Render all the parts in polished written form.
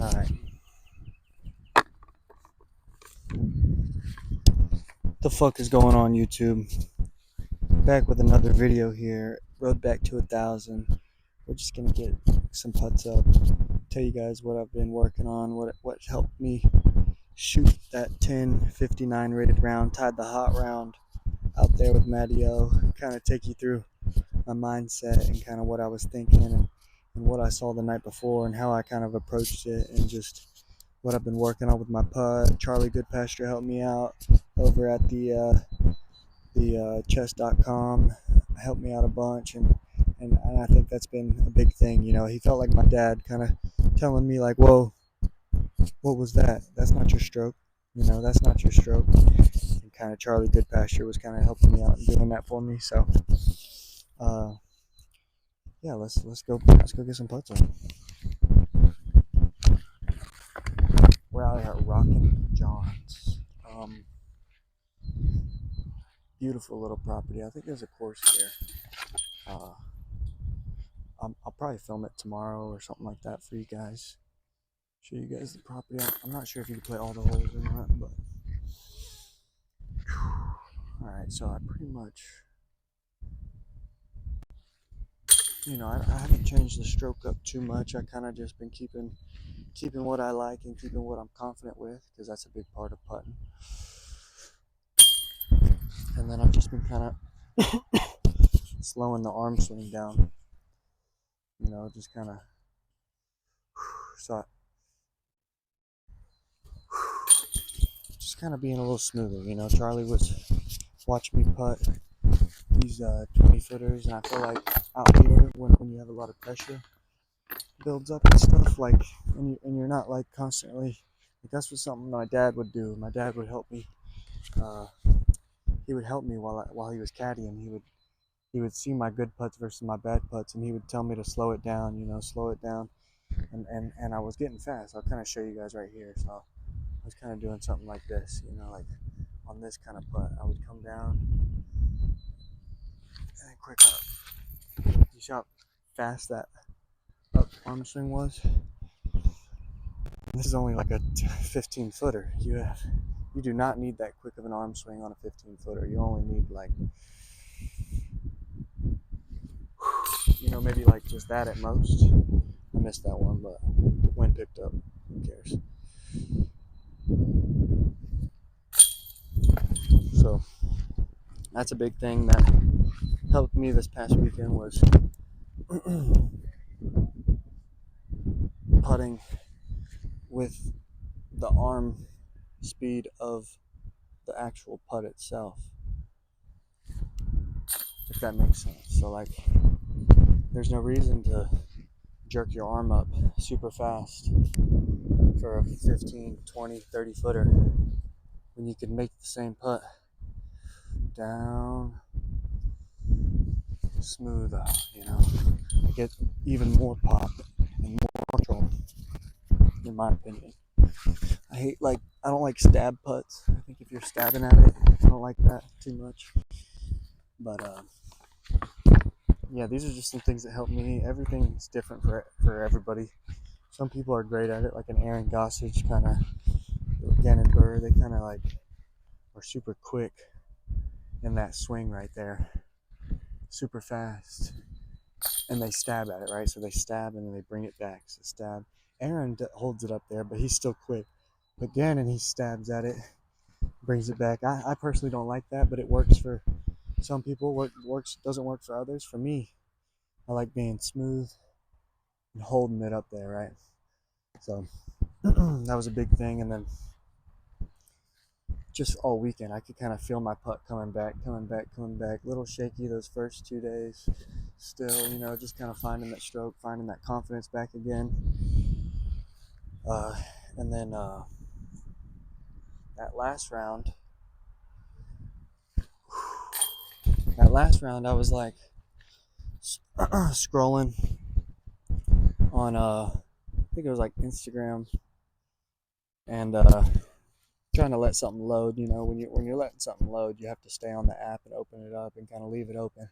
Alright. The fuck is going on, YouTube? Back with another video here. Road back to 1,000. We're just gonna get some putts up. Tell you guys what I've been working on, what helped me shoot that 10:59 rated round, tied the hot round out there with Matty O. Kind of take you through my mindset and kind of what I was thinking and what I saw the night before and how I kind of approached it and just what I've been working on with my putt. Charlie Goodpasture helped me out over at the chess.com, helped me out a bunch, and I think that's been a big thing. You know, he felt like my dad, kind of telling me like, whoa, what was that? That's not your stroke. You know, that's not your stroke. And kind of Charlie Goodpasture was kind of helping me out and doing that for me. So yeah, let's go get some putts on. We're out here at Rockin' John's. Beautiful little property. I think there's a course here. I'll probably film it tomorrow or something like that for you guys. Show you guys the property. I'm not sure if you can play all the holes or not, but alright, so I pretty much, you know, I haven't changed the stroke up too much. I kind of just been keeping what I like and keeping what I'm confident with, because that's a big part of putting. And then I've just been kind of slowing the arm swing down, you know, just kind of just kind of being a little smoother. You know, Charlie was watching me putt these 20 footers, and I feel like out here when you have a lot of pressure builds up and stuff, like, and you're not like constantly, like, that's what something my dad would do. My dad would help me. He would help me while he was caddying. He would see my good putts versus my bad putts, and he would tell me to slow it down. You know, slow it down. And I was getting fast. I'll kind of show you guys right here. So I was kind of doing something like this. You know, like on this kind of putt, I would come down and then quick up. You see how fast that up arm swing was? This is only like a 15 footer. You do not need that quick of an arm swing on a 15 footer. You only need, like, you know, maybe like just that at most. I missed that one, but the wind picked up. Who cares? So that's a big thing that helped me this past weekend, was putting with the arm speed of the actual putt itself, if that makes sense. So, like, there's no reason to jerk your arm up super fast for a 15, 20, 30 footer when you can make the same putt down, smooth out, you know, get even more pop and more control, in my opinion. I don't like stab putts. I think if you're stabbing at it, I don't like that too much. But yeah, these are just some things that help me. Everything's different for everybody. Some people are great at it, like an Aaron Gossage, kind of Gannon Burr. They kind of like are super quick in that swing right there, super fast, and they stab at it, right? So they stab and then they bring it back. So stab. Aaron holds it up there, but he's still quick. But Gannon, he stabs at it, brings it back. I personally don't like that, but it works for some people. Doesn't work for others. For me, I like being smooth and holding it up there, right? So that was a big thing. And then just all weekend, I could kind of feel my putt coming back. A little shaky those first 2 days. Still, you know, just kind of finding that stroke, finding that confidence back again. And then that last round, I was like scrolling on I think it was like Instagram, and trying to let something load. You know, when you're letting something load, you have to stay on the app and open it up and kind of leave it open.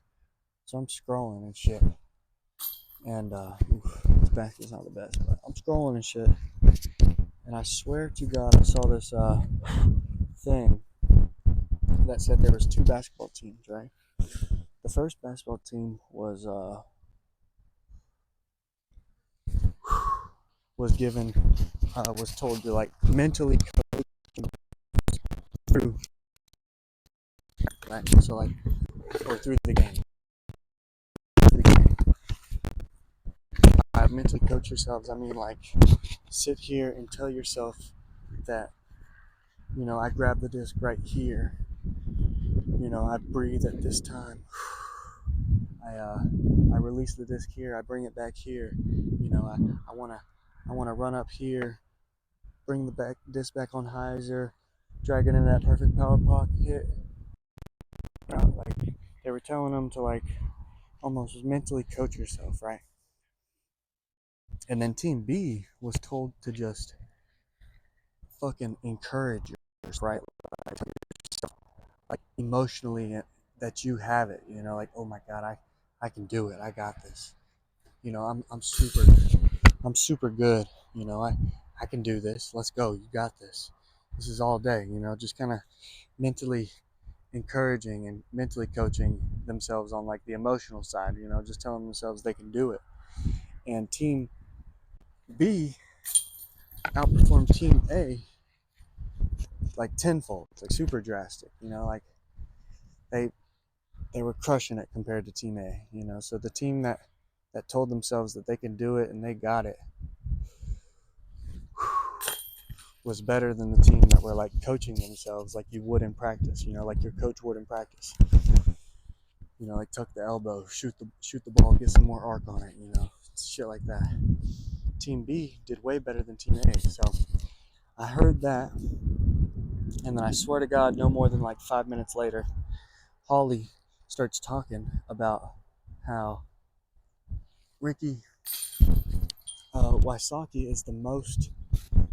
So I'm scrolling and shit, and basket's not the best, but I'm scrolling and shit, and I swear to God, I saw this thing that said there was two basketball teams, right? The first basketball team was told to like mentally coach through, right? So like, or through the game. By mentally coach yourselves, I mean like sit here and tell yourself that, I grab the disc right here. I breathe at this time. I release the disc here. I bring it back here. I wanna run up here, bring the disc back on hyzer, drag it into that perfect power pocket. Like they were telling them to like almost mentally coach yourself, right? And then Team B was told to just fucking encourage yourself, right? Like emotionally that you have it, like, oh my God, I can do it. I got this. I'm super good. I can do this. Let's go. You got this. This is all day, just kind of mentally encouraging and mentally coaching themselves on like the emotional side, just telling themselves they can do it. And Team B outperformed Team A like tenfold, like super drastic, like they they were crushing it compared to Team A, So the team that told themselves that they can do it and they got it was better than the team that were like coaching themselves like you would in practice, like your coach would in practice. Like tuck the elbow, shoot the ball, get some more arc on it, shit like that. Team B did way better than Team A. So I heard that, and then I swear to God, no more than like 5 minutes later, Holly starts talking about how Ricky Wysocki is the most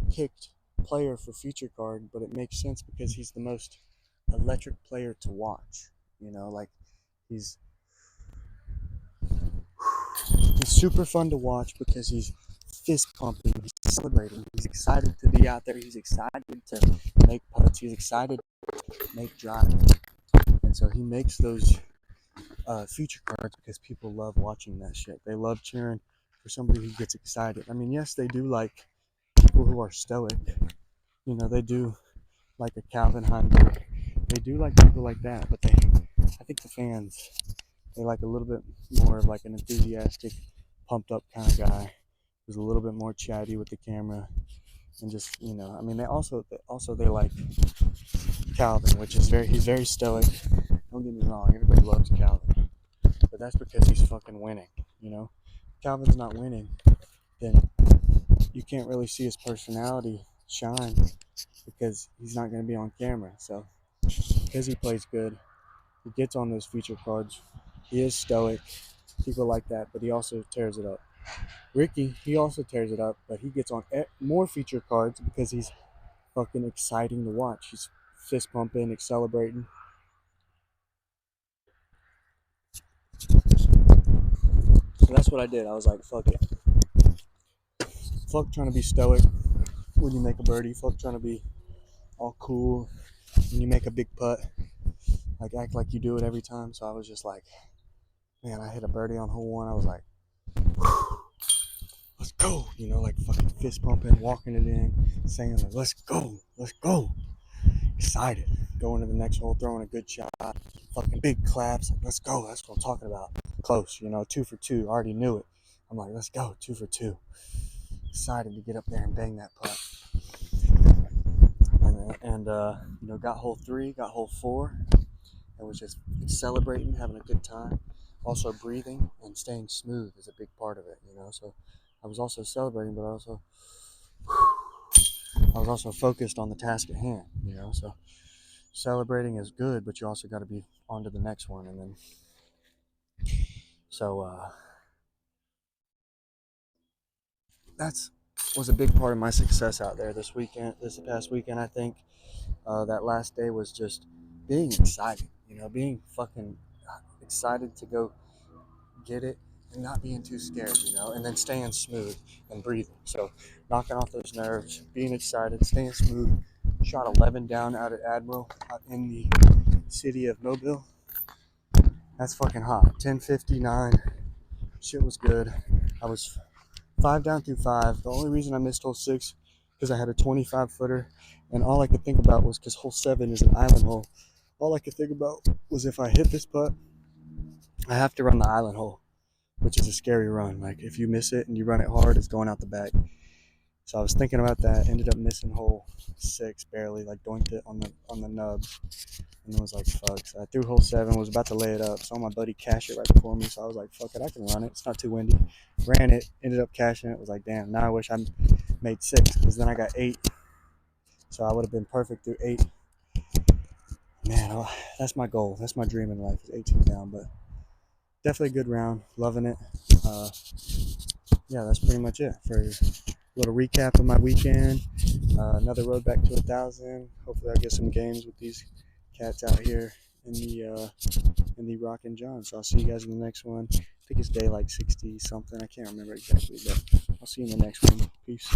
picked player for Future Card, but it makes sense because he's the most electric player to watch. Like he's super fun to watch because he's fist pumping, he's celebrating, he's excited to be out there, he's excited to make putts, he's excited to make drives, and so he makes those Future Cards because people love watching that shit. They love cheering for somebody who gets excited. I mean, yes, they do like people who are stoic. They do like a Calvin Heimberg. They do like people like that, but I think the fans, they like a little bit more of like an enthusiastic, pumped up kind of guy who's a little bit more chatty with the camera, and just I mean, they like Calvin, which is he's very stoic. Don't get me wrong, everybody loves Calvin, but that's because he's fucking winning. If Calvin's not winning, then you can't really see his personality shine because he's not going to be on camera. So because he plays good, he gets on those Feature Cards. He is stoic. People like that, but he also tears it up. Ricky, he also tears it up, but he gets on more Feature Cards because he's fucking exciting to watch. He's fist pumping, celebrating. So that's what I did. I was like, fuck it. Fuck trying to be stoic when you make a birdie. Fuck trying to be all cool when you make a big putt. Like act like you do it every time. So I was just like, man, I hit a birdie on hole one. I was like, let's go. Like fucking fist pumping, walking it in, saying like, let's go. Excited. Going to the next hole, throwing a good shot, fucking big claps. Like, let's go. That's what I'm talking about. Close, 2 for 2. Already knew it. I'm like, let's go. 2 for 2. Excited to get up there and bang that putt. And got hole 3, got hole 4. I was just celebrating, having a good time. Also breathing and staying smooth is a big part of it, So I was also celebrating, but I was also focused on the task at hand, So celebrating is good, but you also got to be on to the next one. And then that's was a big part of my success out there this past weekend. I think that last day was just being excited, being fucking excited to go get it, and not being too scared, and then staying smooth and breathing. So knocking off those nerves, being excited, staying smooth. Shot 11 down out at Admiral out in the city of Mobile. That's fucking hot. 10:59. Shit was good. I was 5 down through 5. The only reason I missed hole 6 because I had a 25 footer, and all I could think about was because hole 7 is an island hole. All I could think about was if I hit this putt, I have to run the island hole, which is a scary run. Like if you miss it and you run it hard, it's going out the back. So I was thinking about that. Ended up missing hole 6 barely, like doinked it on the nubs, and it was like fuck. So I threw hole 7, was about to lay it up. Saw my buddy cash it right before me, so I was like fuck it, I can run it. It's not too windy. Ran it, ended up cashing it. Was like damn. Now I wish I made 6 because then I got 8. So I would have been perfect through 8. Man, that's my goal. That's my dream in life is 18 down, but definitely a good round. Loving it. Yeah, that's pretty much it for a little recap of my weekend. Another road back to 1,000. Hopefully, I'll get some games with these cats out here in the Rockin' John. So I'll see you guys in the next one. I think it's day like 60 something. I can't remember exactly, but I'll see you in the next one. Peace.